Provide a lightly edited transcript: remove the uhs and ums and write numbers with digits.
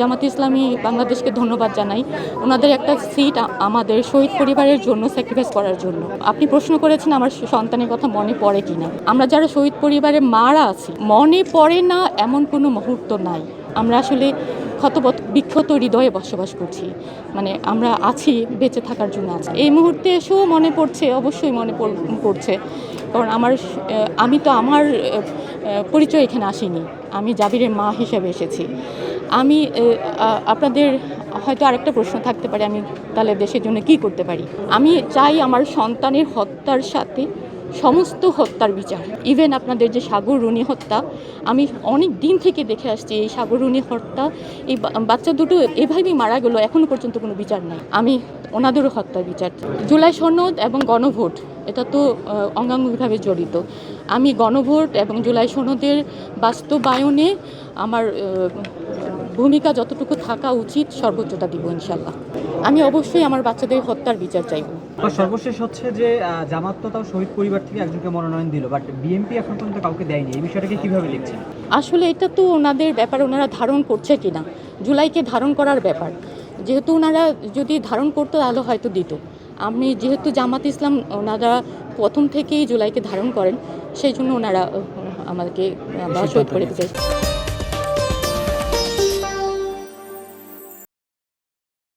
জামাতে ইসলামী বাংলাদেশকে ধন্যবাদ জানাই। ওনাদের একটা সিট আমাদের শহীদ পরিবারের জন্য স্যাক্রিফাইস করার জন্য। আপনি প্রশ্ন করেছেন আমার সন্তানের কথা মনে পড়ে কিনা। আমরা যারা শহীদ পরিবারের মারা আছি, মনে পড়ে না এমন কোনো মুহূর্ত নাই। আমরা আসলে বিক্ষত হৃদয়ে বসবাস করছি, মানে আমরা আছি বেঁচে থাকার জন্য আছি। এই মুহূর্তে এসেও মনে পড়ছে, অবশ্যই মনে পড়ছে, কারণ আমি তো আমার পরিচয় এখানে আসিনি, আমি জাবিরের মা হিসেবে এসেছি। আমি আপনাদের হয়তো আরেকটা প্রশ্ন থাকতে পারে, আমি তাহলে দেশের জন্য কি করতে পারি। আমি চাই আমার সন্তানের হত্যার সাথে সমস্ত হত্যার বিচার। ইভেন আপনাদের যে সাগর রুনি হত্যা, আমি অনেক দিন থেকে দেখে আসছি এই সাগর রুনি হত্যা, এই বাচ্চা দুটো এভাবেই মারা গেল, এখনও পর্যন্ত কোনো বিচার নাই। আমি ওনাদেরও হত্যার বিচার। জুলাই সনদ এবং গণভোট এটা তো অঙ্গাঙ্গিভাবে জড়িত। আমি গণভোট এবং জুলাই সনদের বাস্তবায়নে আমার ভূমিকা যতটুকু থাকা উচিত সর্বোচ্চটা দিব ইনশাল্লাহ। আমি অবশ্যই আমার বাচ্চাদের হত্যার বিচার চাইব। সর্বশেষ হচ্ছে যে জামাত তো তাও শহীদ পরিবার থেকে একজনকে মনোনয়ন দিল, বাট বিএনপি এখন পর্যন্ত কাউকে দেয়নি। এই বিষয়টাকে কিভাবে দেখছেন? আসলে এটা তো ওনাদের ব্যাপার, ওনারা ধারণ করছে কিনা, জুলাইকে ধারণ করার ব্যাপার। যেহেতু ওনারা যদি ধারণ করতো তাহলে হয়তো দিত। আমি যেহেতু জামাত ইসলাম ওনারা প্রথম থেকেই জুলাইকে ধারণ করেন, সেই জন্য ওনারা আমাদেরকে শহীদ করে দিতে।